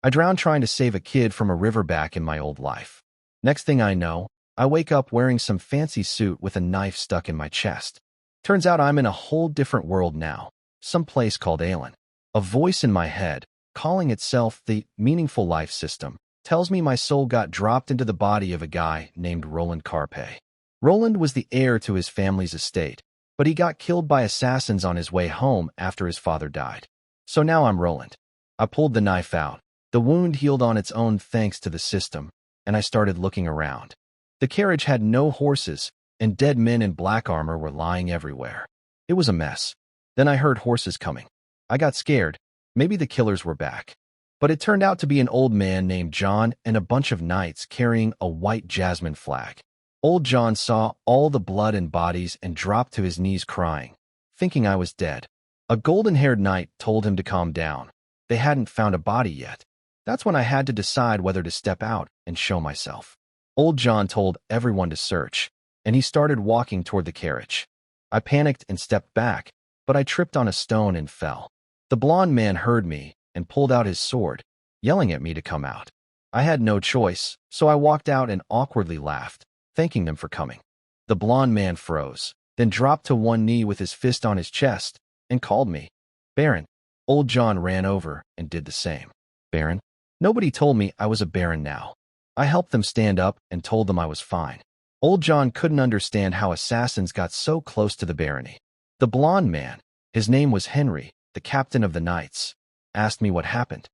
I drowned trying to save a kid from a river back in my old life. Next thing I know, I wake up wearing some fancy suit with a knife stuck in my chest. Turns out I'm in a whole different world now, some place called Aelin. A voice in my head, calling itself the Meaningful Life System, tells me my soul got dropped into the body of a guy named Roland Carpe. Roland was the heir to his family's estate, but he got killed by assassins on his way home after his father died. So now I'm Roland. I pulled the knife out. The wound healed on its own thanks to the system, and I started looking around. The carriage had no horses, and dead men in black armor were lying everywhere. It was a mess. Then I heard horses coming. I got scared. Maybe the killers were back. But it turned out to be an old man named John and a bunch of knights carrying a white jasmine flag. Old John saw all the blood and bodies and dropped to his knees crying, thinking I was dead. A golden-haired knight told him to calm down. They hadn't found a body yet. That's when I had to decide whether to step out and show myself. Old John told everyone to search, and he started walking toward the carriage. I panicked and stepped back, but I tripped on a stone and fell. The blond man heard me and pulled out his sword, yelling at me to come out. I had no choice, so I walked out and awkwardly laughed, thanking them for coming. The blond man froze, then dropped to one knee with his fist on his chest and called me Baron. Old John ran over and did the same. Baron? Nobody told me I was a baron now. I helped them stand up and told them I was fine. Old John couldn't understand how assassins got so close to the barony. The blond man, his name was Henry, the captain of the knights, asked me what happened.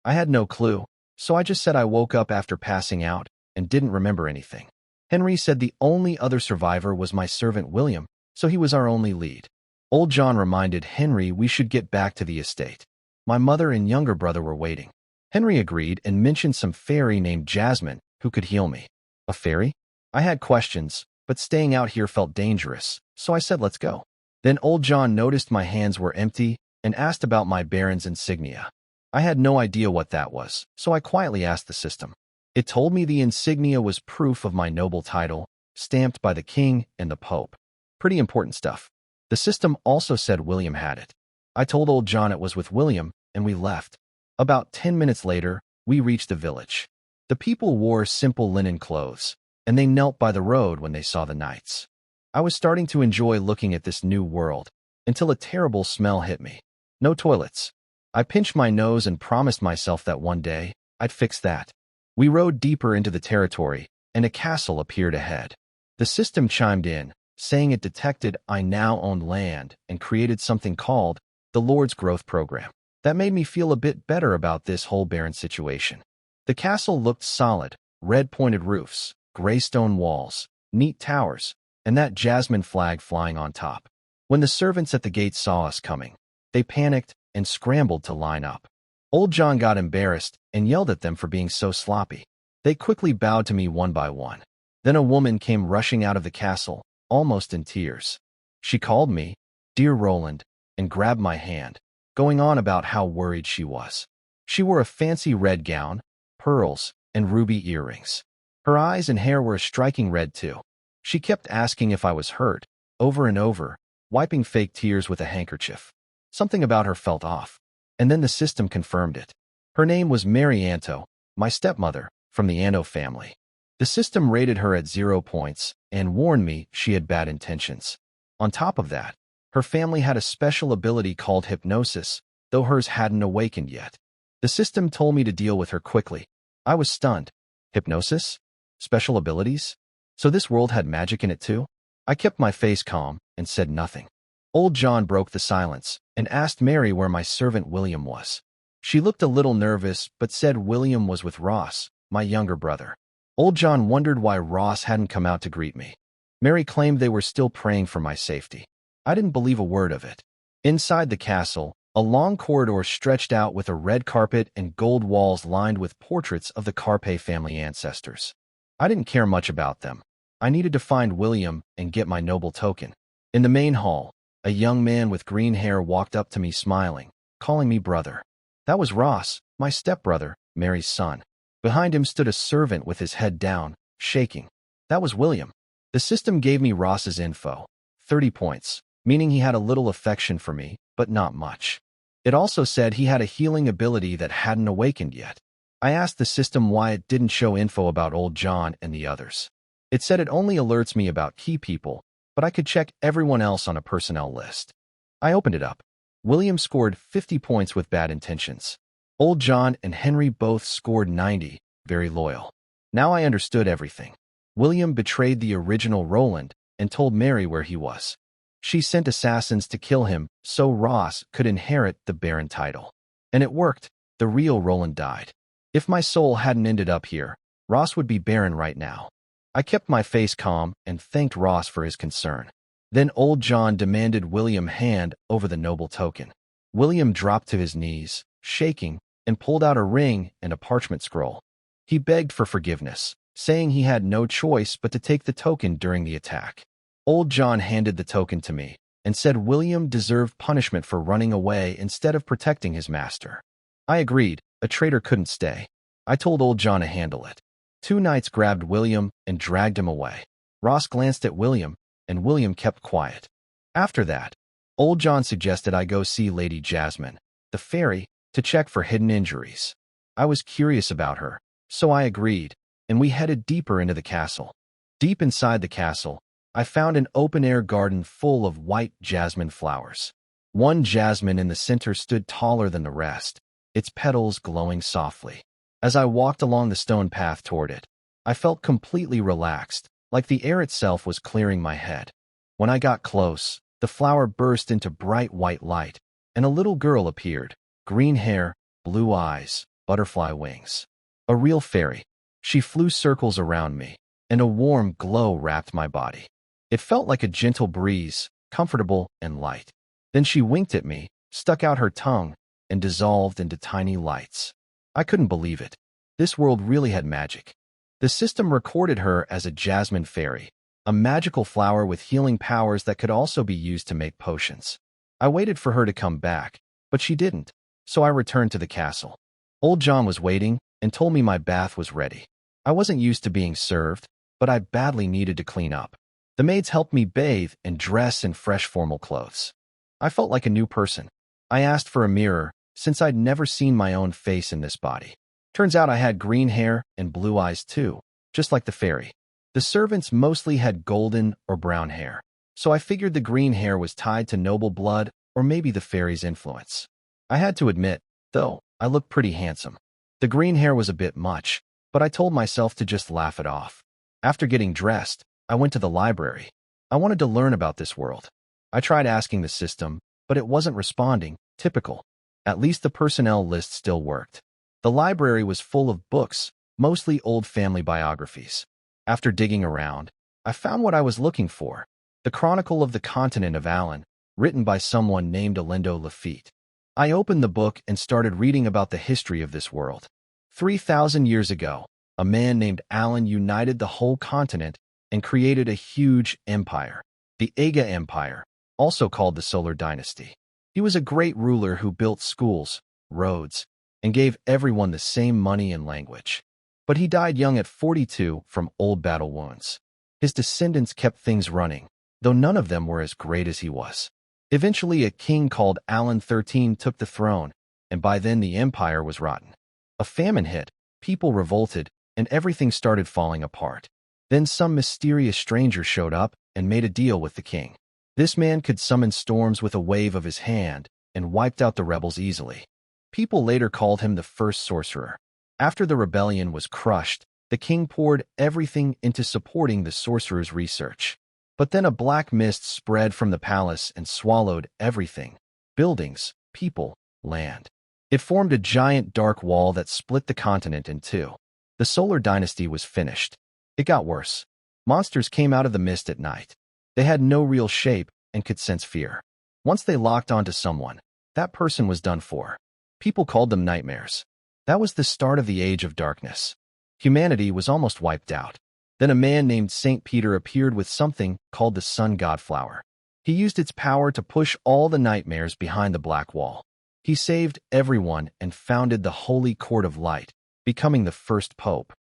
I had no clue, so I just said I woke up after passing out and didn't remember anything. Henry said the only other survivor was my servant William, so he was our only lead. Old John reminded Henry we should get back to the estate. My mother and younger brother were waiting. Henry agreed and mentioned some fairy named Jasmine who could heal me. A fairy? I had questions, but staying out here felt dangerous, so I said let's go. Then Old John noticed my hands were empty and asked about my baron's insignia. I had no idea what that was, so I quietly asked the system. It told me the insignia was proof of my noble title, stamped by the king and the pope. Pretty important stuff. The system also said William had it. I told Old John it was with William, and we left. About 10 minutes later, we reached the village. The people wore simple linen clothes, and they knelt by the road when they saw the knights. I was starting to enjoy looking at this new world, until a terrible smell hit me. No toilets. I pinched my nose and promised myself that one day, I'd fix that. We rode deeper into the territory, and a castle appeared ahead. The system chimed in, saying it detected I now owned land and created something called the Lord's Growth Program. That made me feel a bit better about this whole barren situation. The castle looked solid, red-pointed roofs, gray stone walls, neat towers, and that jasmine flag flying on top. When the servants at the gate saw us coming, they panicked and scrambled to line up. Old John got embarrassed and yelled at them for being so sloppy. They quickly bowed to me one by one. Then a woman came rushing out of the castle, almost in tears. She called me, "Dear Roland," and grabbed my hand, going on about how worried she was. She wore a fancy red gown, pearls, and ruby earrings. Her eyes and hair were a striking red too. She kept asking if I was hurt, over and over, wiping fake tears with a handkerchief. Something about her felt off. And then the system confirmed it. Her name was Mary Anto, my stepmother, from the Anto family. The system rated her at 0 points and warned me she had bad intentions. On top of that, her family had a special ability called hypnosis, though hers hadn't awakened yet. The system told me to deal with her quickly. I was stunned. Hypnosis? Special abilities? So this world had magic in it too? I kept my face calm and said nothing. Old John broke the silence and asked Mary where my servant William was. She looked a little nervous but said William was with Ross, my younger brother. Old John wondered why Ross hadn't come out to greet me. Mary claimed they were still praying for my safety. I didn't believe a word of it. Inside the castle, a long corridor stretched out with a red carpet and gold walls lined with portraits of the Carpe family ancestors. I didn't care much about them. I needed to find William and get my noble token. In the main hall, a young man with green hair walked up to me smiling, calling me brother. That was Ross, my stepbrother, Mary's son. Behind him stood a servant with his head down, shaking. That was William. The system gave me Ross's info. 30 points, meaning he had a little affection for me, but not much. It also said he had a healing ability that hadn't awakened yet. I asked the system why it didn't show info about old John and the others. It said it only alerts me about key people, but I could check everyone else on a personnel list. I opened it up. William scored 50 points with bad intentions. Old John and Henry both scored 90, very loyal. Now I understood everything. William betrayed the original Roland and told Mary where he was. She sent assassins to kill him so Ross could inherit the Baron title. And it worked. The real Roland died. If my soul hadn't ended up here, Ross would be Baron right now. I kept my face calm and thanked Ross for his concern. Then old John demanded William hand over the noble token. William dropped to his knees, shaking, and pulled out a ring and a parchment scroll. He begged for forgiveness, saying he had no choice but to take the token during the attack. Old John handed the token to me and said William deserved punishment for running away instead of protecting his master. I agreed. A traitor couldn't stay. I told old John to handle it. 2 knights grabbed William and dragged him away. Ross glanced at William, and William kept quiet. After that, old John suggested I go see Lady Jasmine, the fairy, to check for hidden injuries. I was curious about her, so I agreed, and we headed deeper into the castle. Deep inside the castle, I found an open-air garden full of white jasmine flowers. One jasmine in the center stood taller than the rest, its petals glowing softly. As I walked along the stone path toward it, I felt completely relaxed, like the air itself was clearing my head. When I got close, the flower burst into bright white light, and a little girl appeared, green hair, blue eyes, butterfly wings. A real fairy. She flew circles around me, and a warm glow wrapped my body. It felt like a gentle breeze, comfortable and light. Then she winked at me, stuck out her tongue, and dissolved into tiny lights. I couldn't believe it. This world really had magic. The system recorded her as a jasmine fairy, a magical flower with healing powers that could also be used to make potions. I waited for her to come back, but she didn't, so I returned to the castle. Old John was waiting and told me my bath was ready. I wasn't used to being served, but I badly needed to clean up. The maids helped me bathe and dress in fresh formal clothes. I felt like a new person. I asked for a mirror, since I'd never seen my own face in this body. Turns out I had green hair and blue eyes too, just like the fairy. The servants mostly had golden or brown hair, so I figured the green hair was tied to noble blood or maybe the fairy's influence. I had to admit, though, I looked pretty handsome. The green hair was a bit much, but I told myself to just laugh it off. After getting dressed, I went to the library. I wanted to learn about this world. I tried asking the system, but it wasn't responding. Typical. At least the personnel list still worked. The library was full of books, mostly old family biographies. After digging around, I found what I was looking for, the Chronicle of the Continent of Alan, written by someone named Alendo Lafitte. I opened the book and started reading about the history of this world. 3,000 years ago, a man named Alan united the whole continent and created a huge empire, the Aga Empire, also called the Solar Dynasty. He was a great ruler who built schools, roads, and gave everyone the same money and language. But he died young at 42 from old battle wounds. His descendants kept things running, though none of them were as great as he was. Eventually, a king called Alan XIII took the throne, and by then the empire was rotten. A famine hit, people revolted, and everything started falling apart. Then some mysterious stranger showed up and made a deal with the king. This man could summon storms with a wave of his hand and wiped out the rebels easily. People later called him the first sorcerer. After the rebellion was crushed, the king poured everything into supporting the sorcerer's research. But then a black mist spread from the palace and swallowed everything: buildings, people, land. It formed a giant dark wall that split the continent in two. The Solar Dynasty was finished. It got worse. Monsters came out of the mist at night. They had no real shape and could sense fear. Once they locked onto someone, that person was done for. People called them nightmares. That was the start of the Age of Darkness. Humanity was almost wiped out. Then a man named Saint Peter appeared with something called the Sun God Flower. He used its power to push all the nightmares behind the black wall. He saved everyone and founded the Holy Court of Light, becoming the first pope.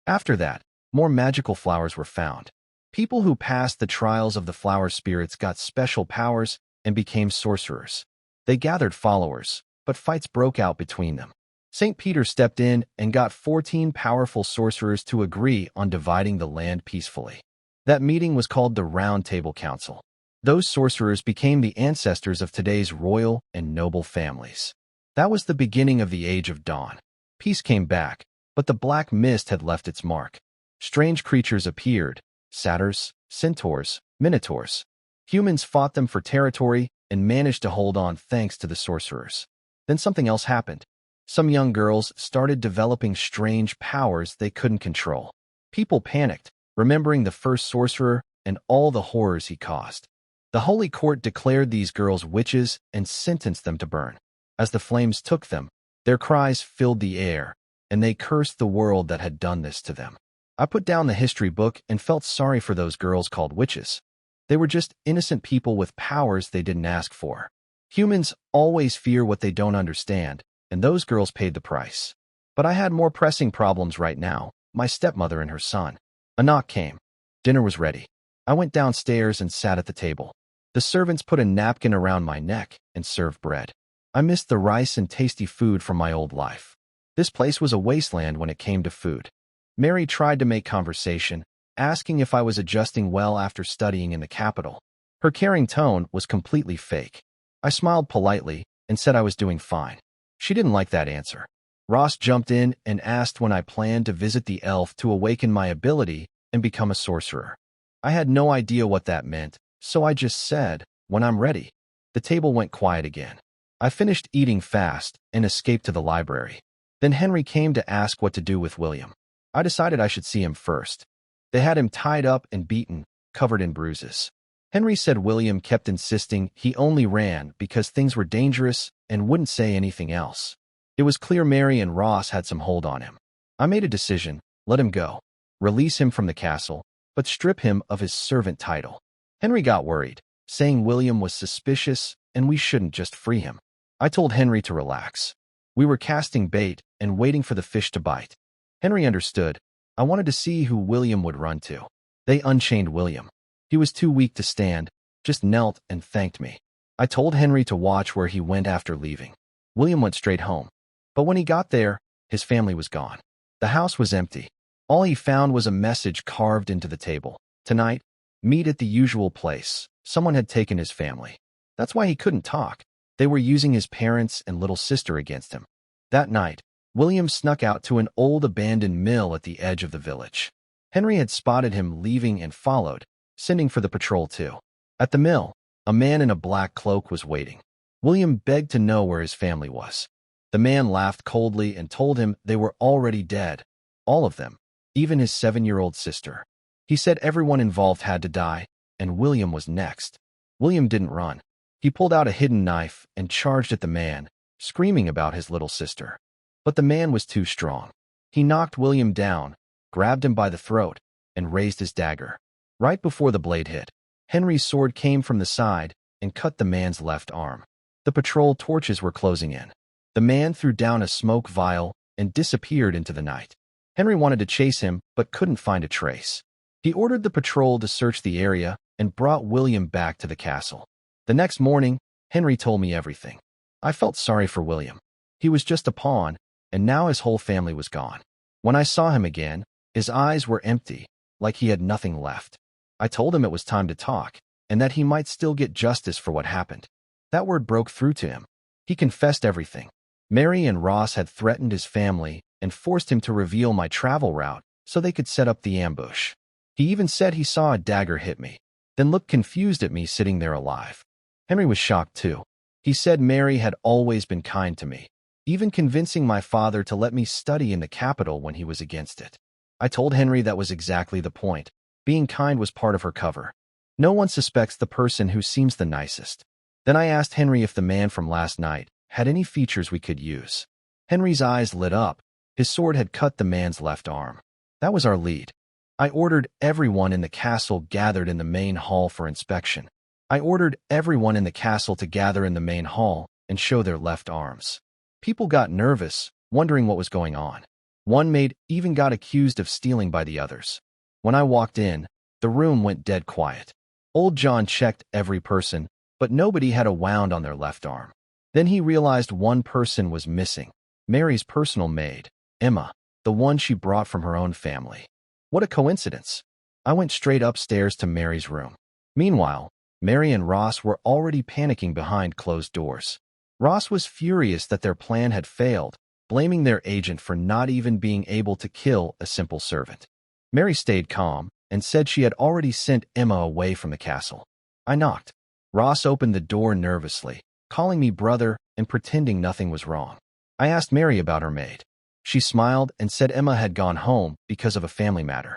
After that, more magical flowers were found. People who passed the trials of the flower spirits got special powers and became sorcerers. They gathered followers, but fights broke out between them. St. Peter stepped in and got 14 powerful sorcerers to agree on dividing the land peacefully. That meeting was called the Round Table Council. Those sorcerers became the ancestors of today's royal and noble families. That was the beginning of the Age of Dawn. Peace came back, but the black mist had left its mark. Strange creatures appeared: satyrs, centaurs, minotaurs. Humans fought them for territory and managed to hold on thanks to the sorcerers. Then something else happened. Some young girls started developing strange powers they couldn't control. People panicked, remembering the first sorcerer and all the horrors he caused. The Holy Court declared these girls witches and sentenced them to burn. As the flames took them, their cries filled the air, and they cursed the world that had done this to them. I put down the history book and felt sorry for those girls called witches. They were just innocent people with powers they didn't ask for. Humans always fear what they don't understand, and those girls paid the price. But I had more pressing problems right now: my stepmother and her son. A knock came. Dinner was ready. I went downstairs and sat at the table. The servants put a napkin around my neck and served bread. I missed the rice and tasty food from my old life. This place was a wasteland when it came to food. Mary tried to make conversation, asking if I was adjusting well after studying in the capital. Her caring tone was completely fake. I smiled politely and said I was doing fine. She didn't like that answer. Ross jumped in and asked when I planned to visit the elf to awaken my ability and become a sorcerer. I had no idea what that meant, so I just said, "When I'm ready." The table went quiet again. I finished eating fast and escaped to the library. Then Henry came to ask what to do with William. I decided I should see him first. They had him tied up and beaten, covered in bruises. Henry said William kept insisting he only ran because things were dangerous and wouldn't say anything else. It was clear Mary and Ross had some hold on him. I made a decision: let him go, release him from the castle, but strip him of his servant title. Henry got worried, saying William was suspicious and we shouldn't just free him. I told Henry to relax. We were casting bait and waiting for the fish to bite. Henry understood. I wanted to see who William would run to. They unchained William. He was too weak to stand, just knelt and thanked me. I told Henry to watch where he went after leaving. William went straight home. But when he got there, his family was gone. The house was empty. All he found was a message carved into the table: "Tonight, meet at the usual place." Someone had taken his family. That's why he couldn't talk. They were using his parents and little sister against him. That night, William snuck out to an old abandoned mill at the edge of the village. Henry had spotted him leaving and followed, sending for the patrol too. At the mill, a man in a black cloak was waiting. William begged to know where his family was. The man laughed coldly and told him they were already dead, all of them, even his 7-year-old sister. He said everyone involved had to die, and William was next. William didn't run. He pulled out a hidden knife and charged at the man, screaming about his little sister. But the man was too strong. He knocked William down, grabbed him by the throat, and raised his dagger. Right before the blade hit, Henry's sword came from the side and cut the man's left arm. The patrol torches were closing in. The man threw down a smoke vial and disappeared into the night. Henry wanted to chase him, but couldn't find a trace. He ordered the patrol to search the area and brought William back to the castle. The next morning, Henry told me everything. I felt sorry for William. He was just a pawn, and now his whole family was gone. When I saw him again, his eyes were empty, like he had nothing left. I told him it was time to talk, and that he might still get justice for what happened. That word broke through to him. He confessed everything. Mary and Ross had threatened his family and forced him to reveal my travel route so they could set up the ambush. He even said he saw a dagger hit me, then looked confused at me sitting there alive. Henry was shocked too. He said Mary had always been kind to me, even convincing my father to let me study in the capital when he was against it. I told Henry that was exactly the point. Being kind was part of her cover. No one suspects the person who seems the nicest. Then I asked Henry if the man from last night had any features we could use. Henry's eyes lit up. His sword had cut the man's left arm. That was our lead. I ordered everyone in the castle gathered in the main hall for inspection. I ordered everyone in the castle to gather in the main hall and show their left arms. People got nervous, wondering what was going on. One maid even got accused of stealing by the others. When I walked in, the room went dead quiet. Old John checked every person, but nobody had a wound on their left arm. Then he realized one person was missing. Mary's personal maid, Emma, the one she brought from her own family. What a coincidence. I went straight upstairs to Mary's room. Meanwhile, Mary and Ross were already panicking behind closed doors. Ross was furious that their plan had failed, blaming their agent for not even being able to kill a simple servant. Mary stayed calm and said she had already sent Emma away from the castle. I knocked. Ross opened the door nervously, calling me brother and pretending nothing was wrong. I asked Mary about her maid. She smiled and said Emma had gone home because of a family matter.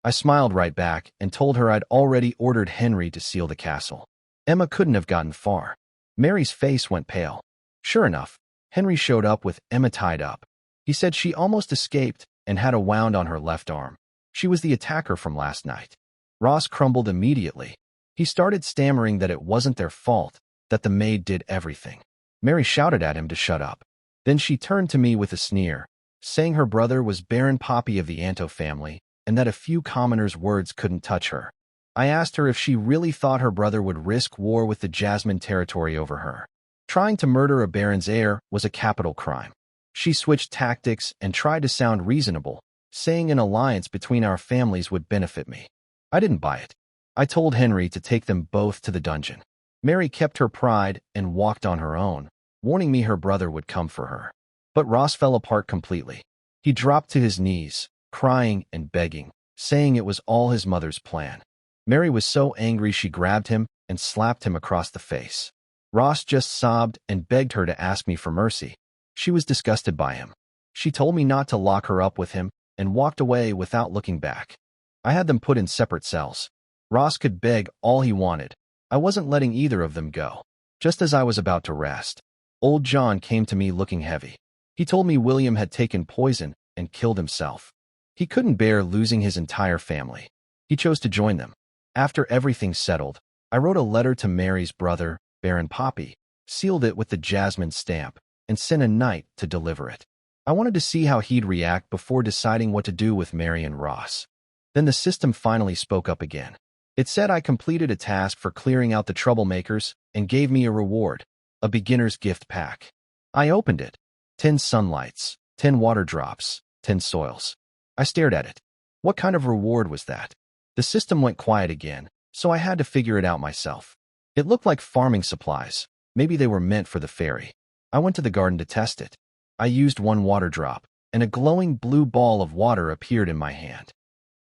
I smiled right back and told her I'd already ordered Henry to seal the castle. Emma couldn't have gotten far. Mary's face went pale. Sure enough, Henry showed up with Emma tied up. He said she almost escaped and had a wound on her left arm. She was the attacker from last night. Ross crumbled immediately. He started stammering that it wasn't their fault, that the maid did everything. Mary shouted at him to shut up. Then she turned to me with a sneer, saying her brother was Baron Poppy of the Anto family and that a few commoners' words couldn't touch her. I asked her if she really thought her brother would risk war with the Jasmine territory over her. Trying to murder a baron's heir was a capital crime. She switched tactics and tried to sound reasonable, saying an alliance between our families would benefit me. I didn't buy it. I told Henry to take them both to the dungeon. Mary kept her pride and walked on her own, warning me her brother would come for her. But Ross fell apart completely. He dropped to his knees, crying and begging, saying it was all his mother's plan. Mary was so angry she grabbed him and slapped him across the face. Ross just sobbed and begged her to ask me for mercy. She was disgusted by him. She told me not to lock her up with him and walked away without looking back. I had them put in separate cells. Ross could beg all he wanted. I wasn't letting either of them go. Just as I was about to rest, old John came to me looking heavy. He told me William had taken poison and killed himself. He couldn't bear losing his entire family. He chose to join them. After everything settled, I wrote a letter to Mary's brother, Baron Poppy, sealed it with the Jasmine stamp, and sent a knight to deliver it. I wanted to see how he'd react before deciding what to do with Mary and Ross. Then the system finally spoke up again. It said I completed a task for clearing out the troublemakers and gave me a reward, a beginner's gift pack. I opened it. 10 sunlights, 10 water drops, 10 soils. I stared at it. What kind of reward was that? The system went quiet again, so I had to figure it out myself. It looked like farming supplies. Maybe they were meant for the fairy. I went to the garden to test it. I used 1 water drop, and a glowing blue ball of water appeared in my hand.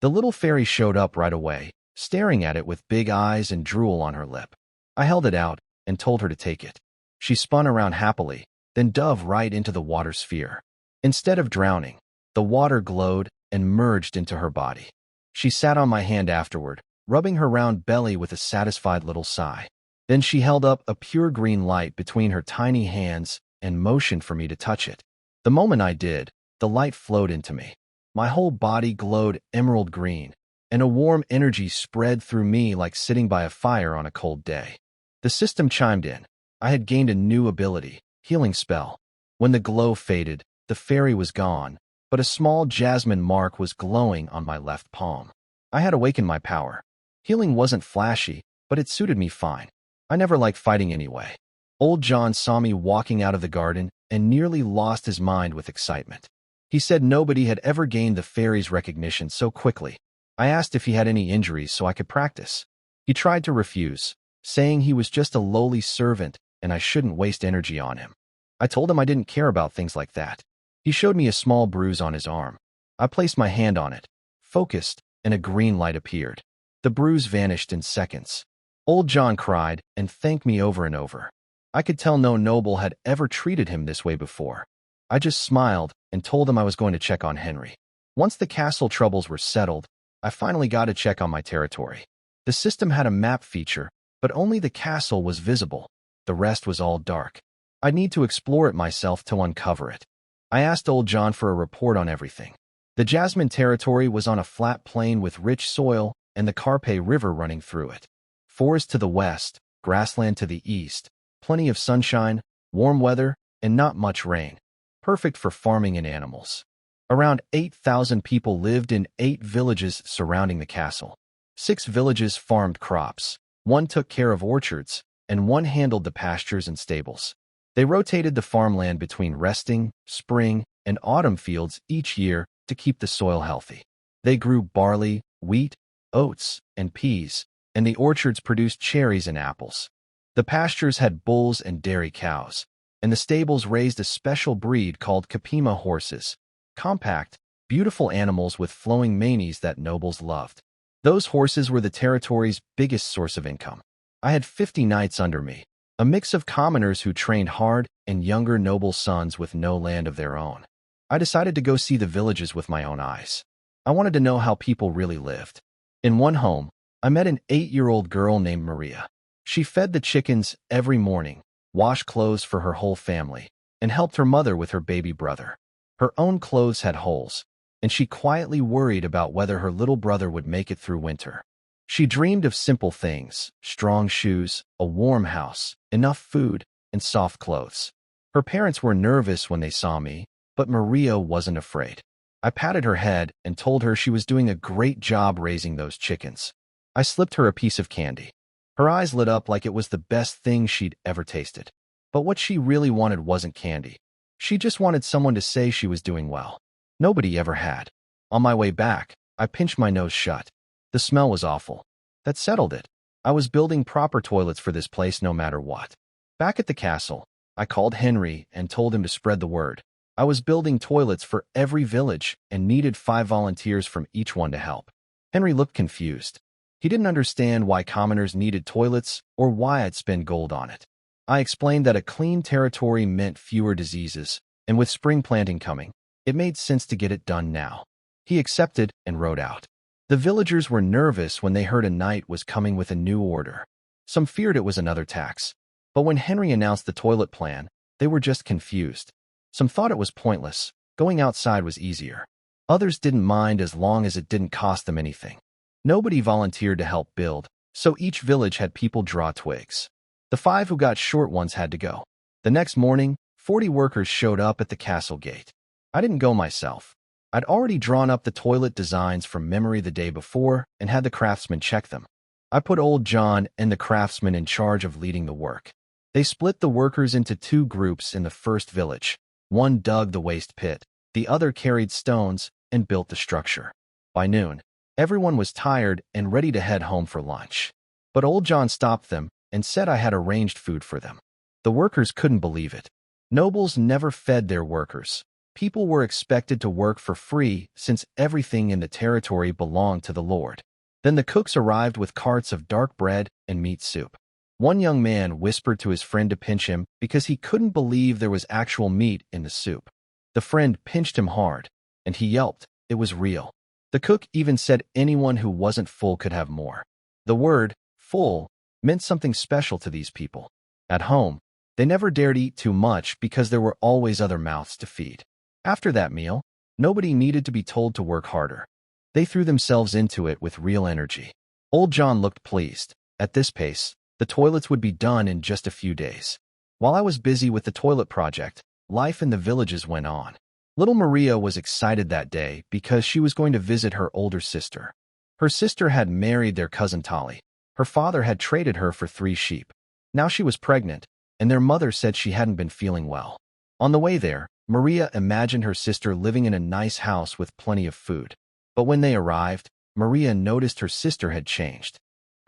The little fairy showed up right away, staring at it with big eyes and drool on her lip. I held it out and told her to take it. She spun around happily, then dove right into the water sphere. Instead of drowning, the water glowed and merged into her body. She sat on my hand afterward, rubbing her round belly with a satisfied little sigh. Then she held up a pure green light between her tiny hands and motioned for me to touch it. The moment I did, the light flowed into me. My whole body glowed emerald green, and a warm energy spread through me like sitting by a fire on a cold day. The system chimed in. I had gained a new ability, healing spell. When the glow faded, the fairy was gone, but a small jasmine mark was glowing on my left palm. I had awakened my power. Healing wasn't flashy, but it suited me fine. I never liked fighting anyway. Old John saw me walking out of the garden and nearly lost his mind with excitement. He said nobody had ever gained the fairy's recognition so quickly. I asked if he had any injuries so I could practice. He tried to refuse, saying he was just a lowly servant and I shouldn't waste energy on him. I told him I didn't care about things like that. He showed me a small bruise on his arm. I placed my hand on it, focused, and a green light appeared. The bruise vanished in seconds. Old John cried and thanked me over and over. I could tell no noble had ever treated him this way before. I just smiled and told him I was going to check on Henry. Once the castle troubles were settled, I finally got to check on my territory. The system had a map feature, but only the castle was visible. The rest was all dark. I'd need to explore it myself to uncover it. I asked old John for a report on everything. The Jasmine territory was on a flat plain with rich soil and the Carpe River running through it. Forest to the west, grassland to the east, plenty of sunshine, warm weather, and not much rain. Perfect for farming and animals. Around 8,000 people lived in 8 villages surrounding the castle. 6 villages farmed crops, 1 took care of orchards, and 1 handled the pastures and stables. They rotated the farmland between resting, spring, and autumn fields each year to keep the soil healthy. They grew barley, wheat, oats, and peas, and the orchards produced cherries and apples. The pastures had bulls and dairy cows, and the stables raised a special breed called Capima horses, compact, beautiful animals with flowing manes that nobles loved. Those horses were the territory's biggest source of income. I had 50 knights under me, a mix of commoners who trained hard and younger noble sons with no land of their own. I decided to go see the villages with my own eyes. I wanted to know how people really lived. In one home, I met an 8-year-old girl named Maria. She fed the chickens every morning, washed clothes for her whole family, and helped her mother with her baby brother. Her own clothes had holes, and she quietly worried about whether her little brother would make it through winter. She dreamed of simple things: strong shoes, a warm house, enough food, and soft clothes. Her parents were nervous when they saw me, but Maria wasn't afraid. I patted her head and told her she was doing a great job raising those chickens. I slipped her a piece of candy. Her eyes lit up like it was the best thing she'd ever tasted. But what she really wanted wasn't candy. She just wanted someone to say she was doing well. Nobody ever had. On my way back, I pinched my nose shut. The smell was awful. That settled it. I was building proper toilets for this place no matter what. Back at the castle, I called Henry and told him to spread the word. I was building toilets for every village and needed 5 volunteers from each one to help. Henry looked confused. He didn't understand why commoners needed toilets or why I'd spend gold on it. I explained that a clean territory meant fewer diseases, and with spring planting coming, it made sense to get it done now. He accepted and rode out. The villagers were nervous when they heard a knight was coming with a new order. Some feared it was another tax. But when Henry announced the toilet plan, they were just confused. Some thought it was pointless. Going outside was easier. Others didn't mind as long as it didn't cost them anything. Nobody volunteered to help build, so each village had people draw twigs. The 5 who got short ones had to go. The next morning, 40 workers showed up at the castle gate. I didn't go myself. I'd already drawn up the toilet designs from memory the day before and had the craftsmen check them. I put old John and the craftsman in charge of leading the work. They split the workers into 2 groups in the first village. One dug the waste pit, the other carried stones and built the structure. By noon, everyone was tired and ready to head home for lunch. But old John stopped them and said I had arranged food for them. The workers couldn't believe it. Nobles never fed their workers. People were expected to work for free since everything in the territory belonged to the Lord. Then the cooks arrived with carts of dark bread and meat soup. One young man whispered to his friend to pinch him because he couldn't believe there was actual meat in the soup. The friend pinched him hard, and he yelped. It was real. The cook even said anyone who wasn't full could have more. The word, full, meant something special to these people. At home, they never dared eat too much because there were always other mouths to feed. After that meal, nobody needed to be told to work harder. They threw themselves into it with real energy. Old John looked pleased. At this pace, the toilets would be done in just a few days. While I was busy with the toilet project, life in the villages went on. Little Maria was excited that day because she was going to visit her older sister. Her sister had married their cousin Tali. Her father had traded her for 3 sheep. Now she was pregnant, and their mother said she hadn't been feeling well. On the way there, Maria imagined her sister living in a nice house with plenty of food. But when they arrived, Maria noticed her sister had changed.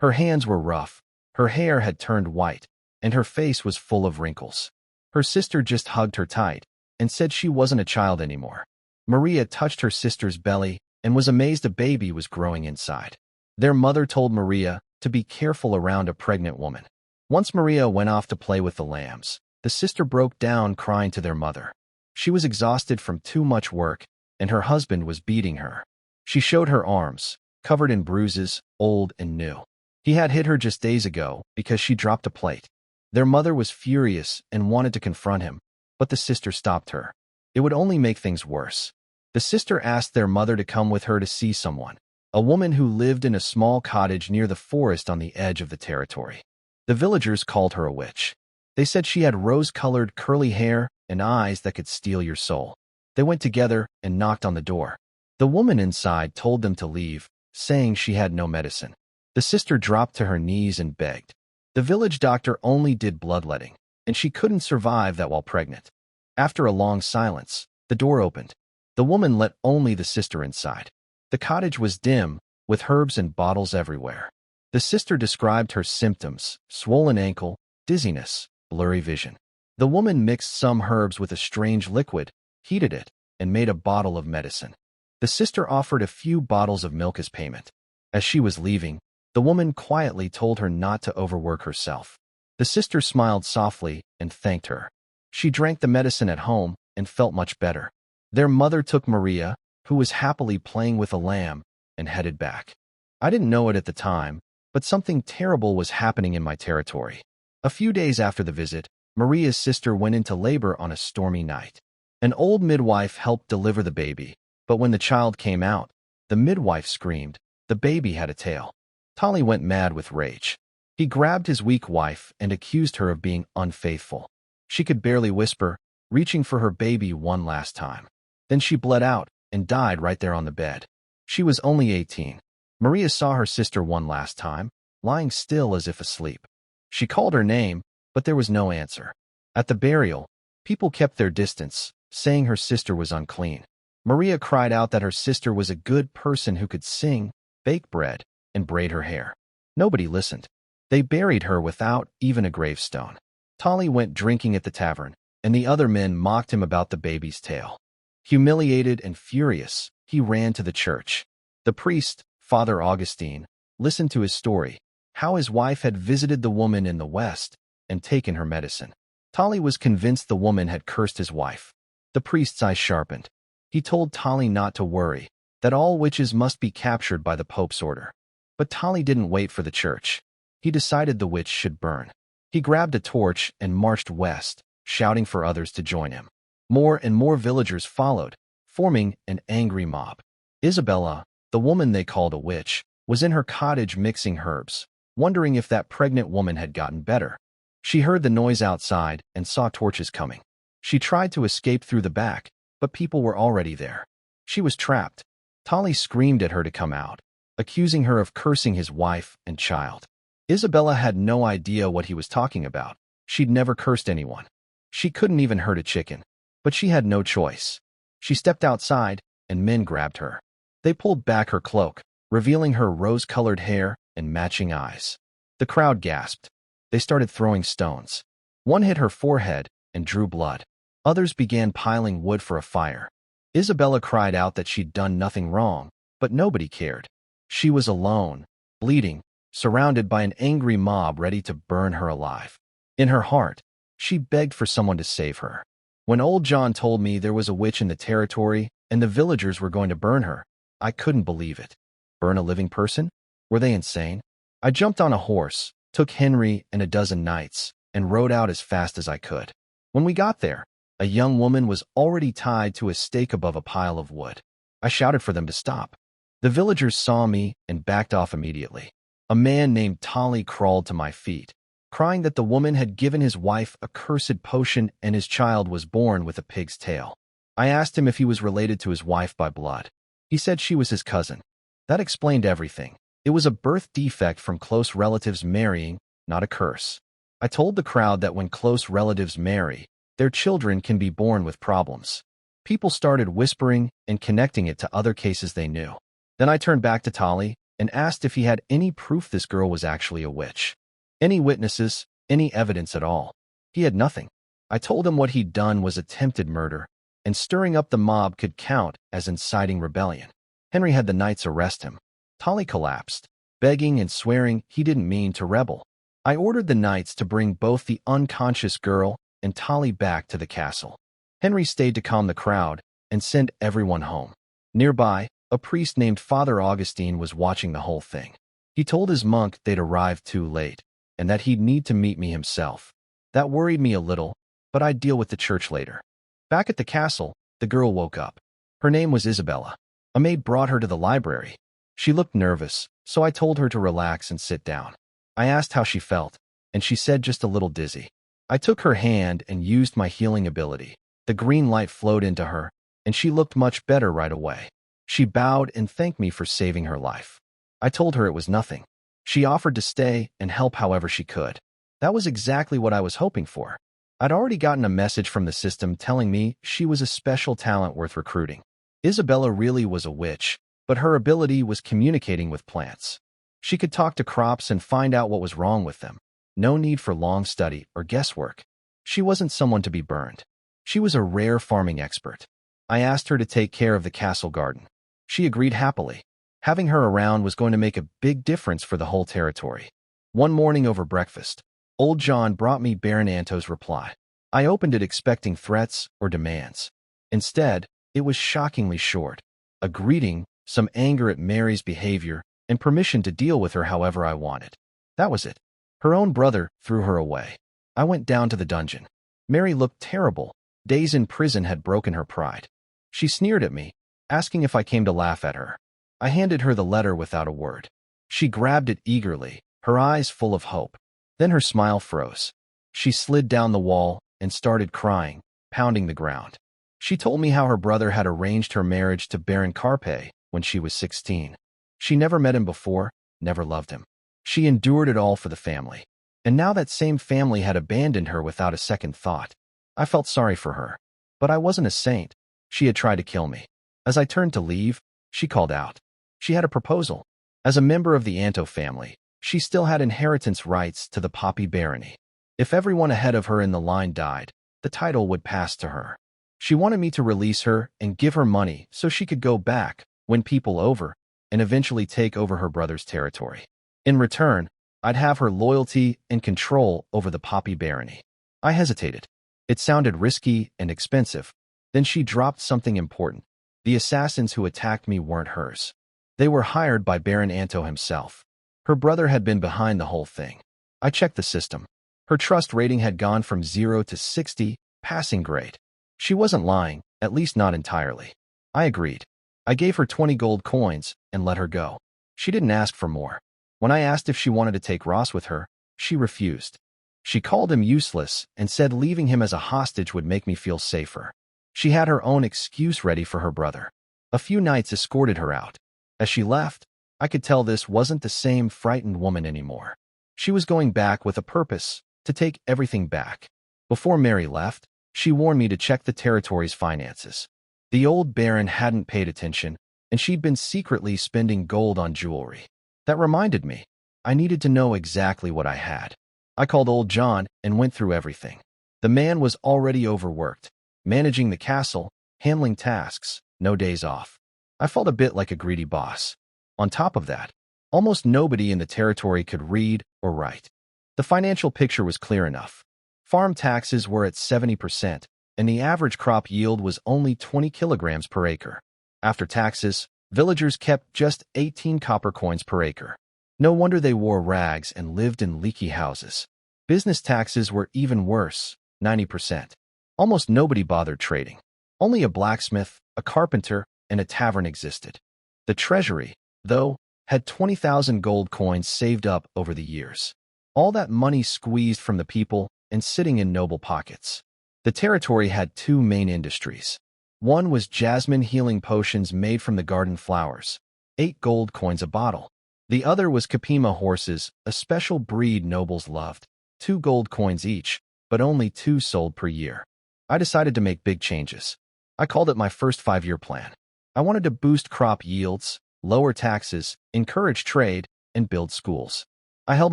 Her hands were rough, her hair had turned white, and her face was full of wrinkles. Her sister just hugged her tight and said she wasn't a child anymore. Maria touched her sister's belly and was amazed a baby was growing inside. Their mother told Maria to be careful around a pregnant woman. Once Maria went off to play with the lambs, the sister broke down crying to their mother. She was exhausted from too much work, and her husband was beating her. She showed her arms, covered in bruises, old and new. He had hit her just days ago because she dropped a plate. Their mother was furious and wanted to confront him, but the sister stopped her. It would only make things worse. The sister asked their mother to come with her to see someone, a woman who lived in a small cottage near the forest on the edge of the territory. The villagers called her a witch. They said she had rose-colored curly hair and eyes that could steal your soul. They went together and knocked on the door. The woman inside told them to leave, saying she had no medicine. The sister dropped to her knees and begged. The village doctor only did bloodletting, and she couldn't survive that while pregnant. After a long silence, the door opened. The woman let only the sister inside. The cottage was dim, with herbs and bottles everywhere. The sister described her symptoms: swollen ankle, dizziness, blurry vision. The woman mixed some herbs with a strange liquid, heated it, and made a bottle of medicine. The sister offered a few bottles of milk as payment. As she was leaving, the woman quietly told her not to overwork herself. The sister smiled softly and thanked her. She drank the medicine at home and felt much better. Their mother took Maria, who was happily playing with a lamb, and headed back. I didn't know it at the time, but something terrible was happening in my territory. A few days after the visit, Maria's sister went into labor on a stormy night. An old midwife helped deliver the baby, but when the child came out, the midwife screamed. The baby had a tail. Tali went mad with rage. He grabbed his weak wife and accused her of being unfaithful. She could barely whisper, reaching for her baby one last time. Then she bled out and died right there on the bed. She was only 18. Maria saw her sister one last time, lying still as if asleep. She called her name, but there was no answer. At the burial, people kept their distance, saying her sister was unclean. Maria cried out that her sister was a good person who could sing, bake bread, and braid her hair. Nobody listened. They buried her without even a gravestone. Tali went drinking at the tavern, and the other men mocked him about the baby's tail. Humiliated and furious, he ran to the church. The priest, Father Augustine, listened to his story, how his wife had visited the woman in the West and taken her medicine. Tali was convinced the woman had cursed his wife. The priest's eyes sharpened. He told Tali not to worry, that all witches must be captured by the Pope's order. But Tali didn't wait for the church. He decided the witch should burn. He grabbed a torch and marched west, shouting for others to join him. More and more villagers followed, forming an angry mob. Isabella, the woman they called a witch, was in her cottage mixing herbs, wondering if that pregnant woman had gotten better. She heard the noise outside and saw torches coming. She tried to escape through the back, but people were already there. She was trapped. Tali screamed at her to come out, accusing her of cursing his wife and child. Isabella had no idea what he was talking about. She'd never cursed anyone. She couldn't even hurt a chicken. But she had no choice. She stepped outside, and men grabbed her. They pulled back her cloak, revealing her rose-colored hair and matching eyes. The crowd gasped. They started throwing stones. One hit her forehead and drew blood. Others began piling wood for a fire. Isabella cried out that she'd done nothing wrong, but nobody cared. She was alone, bleeding, surrounded by an angry mob ready to burn her alive. In her heart, she begged for someone to save her. When old John told me there was a witch in the territory and the villagers were going to burn her, I couldn't believe it. Burn a living person? Were they insane? I jumped on a horse, took Henry and a dozen knights, and rode out as fast as I could. When we got there, a young woman was already tied to a stake above a pile of wood. I shouted for them to stop. The villagers saw me and backed off immediately. A man named Tali crawled to my feet, crying that the woman had given his wife a cursed potion and his child was born with a pig's tail. I asked him if he was related to his wife by blood. He said she was his cousin. That explained everything. It was a birth defect from close relatives marrying, not a curse. I told the crowd that when close relatives marry, their children can be born with problems. People started whispering and connecting it to other cases they knew. Then I turned back to Tali and asked if he had any proof this girl was actually a witch. Any witnesses, any evidence at all. He had nothing. I told him what he'd done was attempted murder, and stirring up the mob could count as inciting rebellion. Henry had the knights arrest him. Tali collapsed, begging and swearing he didn't mean to rebel. I ordered the knights to bring both the unconscious girl and Tali back to the castle. Henry stayed to calm the crowd and send everyone home. Nearby, a priest named Father Augustine was watching the whole thing. He told his monk they'd arrived too late, and that he'd need to meet me himself. That worried me a little, but I'd deal with the church later. Back at the castle, the girl woke up. Her name was Isabella. A maid brought her to the library. She looked nervous, so I told her to relax and sit down. I asked how she felt, and she said just a little dizzy. I took her hand and used my healing ability. The green light flowed into her, and she looked much better right away. She bowed and thanked me for saving her life. I told her it was nothing. She offered to stay and help however she could. That was exactly what I was hoping for. I'd already gotten a message from the system telling me she was a special talent worth recruiting. Isabella really was a witch, but her ability was communicating with plants. She could talk to crops and find out what was wrong with them. No need for long study or guesswork. She wasn't someone to be burned. She was a rare farming expert. I asked her to take care of the castle garden. She agreed happily. Having her around was going to make a big difference for the whole territory. One morning over breakfast, old John brought me Baron Anto's reply. I opened it expecting threats or demands. Instead, it was shockingly short. A greeting, some anger at Mary's behavior, and permission to deal with her however I wanted. That was it. Her own brother threw her away. I went down to the dungeon. Mary looked terrible. Days in prison had broken her pride. She sneered at me, asking if I came to laugh at her. I handed her the letter without a word. She grabbed it eagerly, her eyes full of hope. Then her smile froze. She slid down the wall and started crying, pounding the ground. She told me how her brother had arranged her marriage to Baron Carpe when she was 16. She never met him before, never loved him. She endured it all for the family. And now that same family had abandoned her without a second thought. I felt sorry for her. But I wasn't a saint. She had tried to kill me. As I turned to leave, she called out. She had a proposal. As a member of the Anto family, she still had inheritance rights to the Poppy Barony. If everyone ahead of her in the line died, the title would pass to her. She wanted me to release her and give her money so she could go back, win people over, and eventually take over her brother's territory. In return, I'd have her loyalty and control over the Poppy Barony. I hesitated. It sounded risky and expensive. Then she dropped something important. The assassins who attacked me weren't hers. They were hired by Baron Anto himself. Her brother had been behind the whole thing. I checked the system. Her trust rating had gone from 0 to 60, passing grade. She wasn't lying, at least not entirely. I agreed. I gave her 20 gold coins and let her go. She didn't ask for more. When I asked if she wanted to take Ross with her, she refused. She called him useless and said leaving him as a hostage would make me feel safer. She had her own excuse ready for her brother. A few knights escorted her out. As she left, I could tell this wasn't the same frightened woman anymore. She was going back with a purpose, to take everything back. Before Mary left, she warned me to check the territory's finances. The old baron hadn't paid attention, and she'd been secretly spending gold on jewelry. That reminded me. I needed to know exactly what I had. I called old John and went through everything. The man was already overworked, managing the castle, handling tasks, no days off. I felt a bit like a greedy boss. On top of that, almost nobody in the territory could read or write. The financial picture was clear enough. Farm taxes were at 70%, and the average crop yield was only 20 kilograms per acre. After taxes, villagers kept just 18 copper coins per acre. No wonder they wore rags and lived in leaky houses. Business taxes were even worse, 90%. Almost nobody bothered trading. Only a blacksmith, a carpenter, and a tavern existed. The treasury, though, had 20,000 gold coins saved up over the years. All that money squeezed from the people and sitting in noble pockets. The territory had two main industries. One was jasmine healing potions made from the garden flowers, 8 gold coins a bottle. The other was Kapima horses, a special breed nobles loved, 2 gold coins each, but only 2 sold per year. I decided to make big changes. I called it my first 5-year plan. I wanted to boost crop yields, lower taxes, encourage trade, and build schools. I held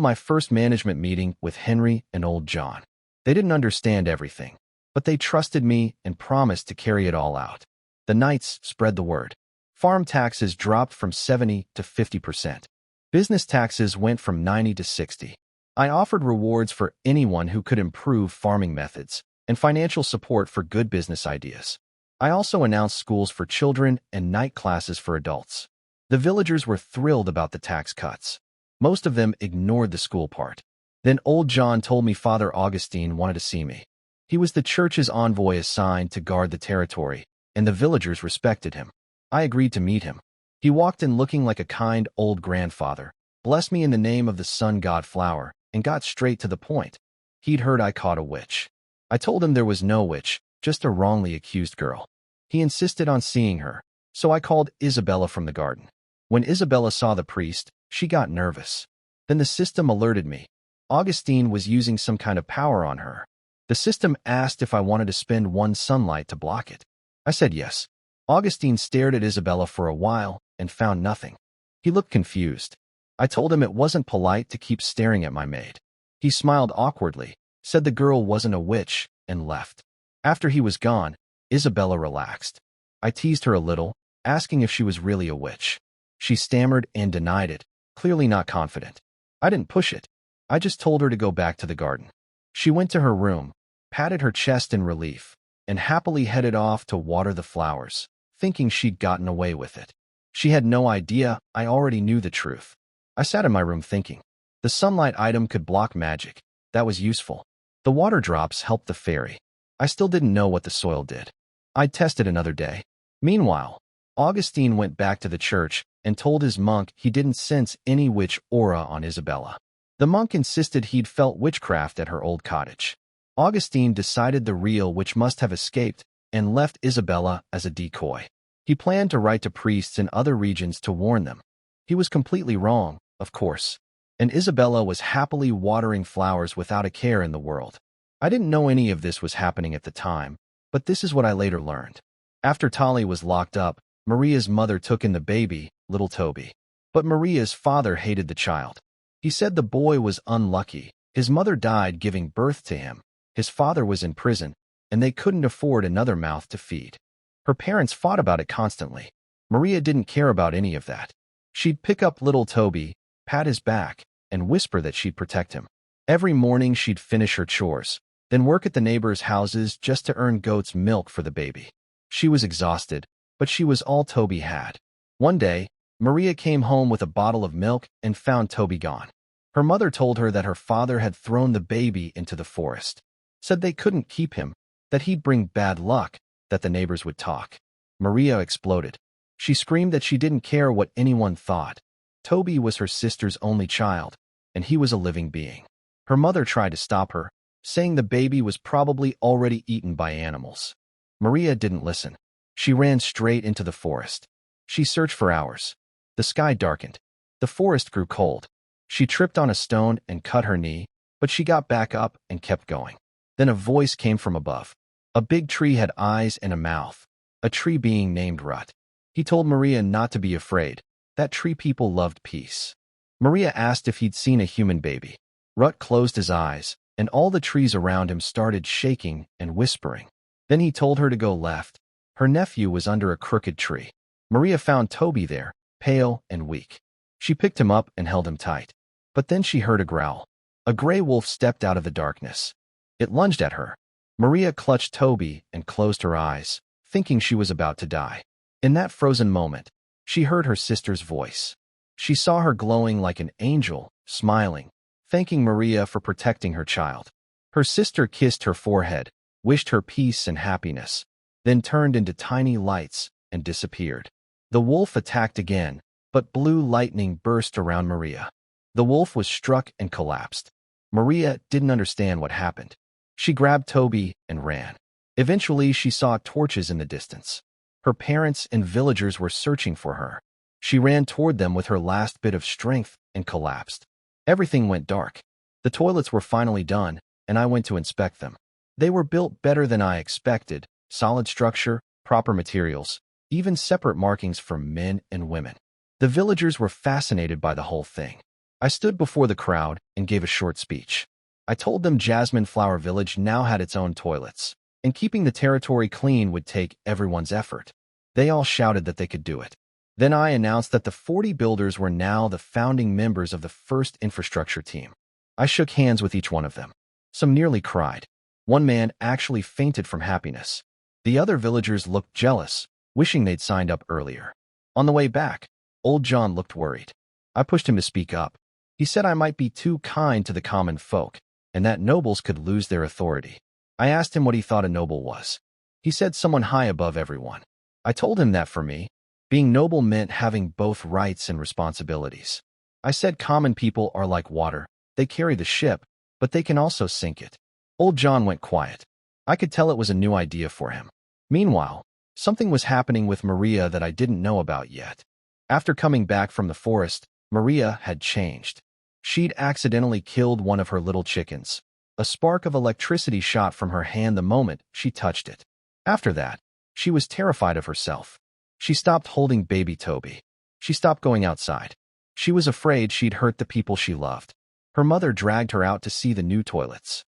my first management meeting with Henry and old John. They didn't understand everything, but they trusted me and promised to carry it all out. The knights spread the word. Farm taxes dropped from 70 to 50%. Business taxes went from 90 to 60. I offered rewards for anyone who could improve farming methods and financial support for good business ideas. I also announced schools for children and night classes for adults. The villagers were thrilled about the tax cuts. Most of them ignored the school part. Then old John told me Father Augustine wanted to see me. He was the church's envoy assigned to guard the territory, and the villagers respected him. I agreed to meet him. He walked in looking like a kind old grandfather, blessed me in the name of the sun god Flower, and got straight to the point. He'd heard I caught a witch. I told him there was no witch, just a wrongly accused girl. He insisted on seeing her, so I called Isabella from the garden. When Isabella saw the priest, she got nervous. Then the system alerted me. Augustine was using some kind of power on her. The system asked if I wanted to spend one sunlight to block it. I said yes. Augustine stared at Isabella for a while and found nothing. He looked confused. I told him it wasn't polite to keep staring at my maid. He smiled awkwardly, said the girl wasn't a witch, and left. After he was gone, Isabella relaxed. I teased her a little, asking if she was really a witch. She stammered and denied it, clearly not confident. I didn't push it. I just told her to go back to the garden. She went to her room, patted her chest in relief, and happily headed off to water the flowers, thinking she'd gotten away with it. She had no idea I already knew the truth. I sat in my room thinking. The sunlight item could block magic. That was useful. The water drops helped the fairy. I still didn't know what the soil did. I'd test it another day. Meanwhile, Augustine went back to the church and told his monk he didn't sense any witch aura on Isabella. The monk insisted he'd felt witchcraft at her old cottage. Augustine decided the real witch must have escaped and left Isabella as a decoy. He planned to write to priests in other regions to warn them. He was completely wrong, of course, and Isabella was happily watering flowers without a care in the world. I didn't know any of this was happening at the time, but this is what I later learned. After Tali was locked up, Maria's mother took in the baby, little Toby. But Maria's father hated the child. He said the boy was unlucky. His mother died giving birth to him. His father was in prison, and they couldn't afford another mouth to feed. Her parents fought about it constantly. Maria didn't care about any of that. She'd pick up little Toby, pat his back, and whisper that she'd protect him. Every morning she'd finish her chores, then work at the neighbors' houses just to earn goat's milk for the baby. She was exhausted, but she was all Toby had. One day, Maria came home with a bottle of milk and found Toby gone. Her mother told her that her father had thrown the baby into the forest, said they couldn't keep him, that he'd bring bad luck, that the neighbors would talk. Maria exploded. She screamed that she didn't care what anyone thought. Toby was her sister's only child, and he was a living being. Her mother tried to stop her, saying the baby was probably already eaten by animals. Maria didn't listen. She ran straight into the forest. She searched for hours. The sky darkened. The forest grew cold. She tripped on a stone and cut her knee, but she got back up and kept going. Then a voice came from above. A big tree had eyes and a mouth, a tree being named Rut. He told Maria not to be afraid, that tree people loved peace. Maria asked if he'd seen a human baby. Rut closed his eyes, and all the trees around him started shaking and whispering. Then he told her to go left. Her nephew was under a crooked tree. Maria found Toby there, pale and weak. She picked him up and held him tight. But then she heard a growl. A gray wolf stepped out of the darkness. It lunged at her. Maria clutched Toby and closed her eyes, thinking she was about to die. In that frozen moment, she heard her sister's voice. She saw her glowing like an angel, smiling, thanking Maria for protecting her child. Her sister kissed her forehead, wished her peace and happiness, then turned into tiny lights and disappeared. The wolf attacked again, but blue lightning burst around Maria. The wolf was struck and collapsed. Maria didn't understand what happened. She grabbed Toby and ran. Eventually, she saw torches in the distance. Her parents and villagers were searching for her. She ran toward them with her last bit of strength and collapsed. Everything went dark. The toilets were finally done, and I went to inspect them. They were built better than I expected, solid structure, proper materials, even separate markings for men and women. The villagers were fascinated by the whole thing. I stood before the crowd and gave a short speech. I told them Jasmine Flower Village now had its own toilets, and keeping the territory clean would take everyone's effort. They all shouted that they could do it. Then I announced that the 40 builders were now the founding members of the first infrastructure team. I shook hands with each one of them. Some nearly cried. One man actually fainted from happiness. The other villagers looked jealous, wishing they'd signed up earlier. On the way back, old John looked worried. I pushed him to speak up. He said I might be too kind to the common folk, and that nobles could lose their authority. I asked him what he thought a noble was. He said someone high above everyone. I told him that for me, being noble meant having both rights and responsibilities. I said common people are like water. They carry the ship, but they can also sink it. Old John went quiet. I could tell it was a new idea for him. Meanwhile, something was happening with Maria that I didn't know about yet. After coming back from the forest, Maria had changed. She'd accidentally killed one of her little chickens. A spark of electricity shot from her hand the moment she touched it. After that, she was terrified of herself. She stopped holding baby Toby. She stopped going outside. She was afraid she'd hurt the people she loved. Her mother dragged her out to see the new toilets.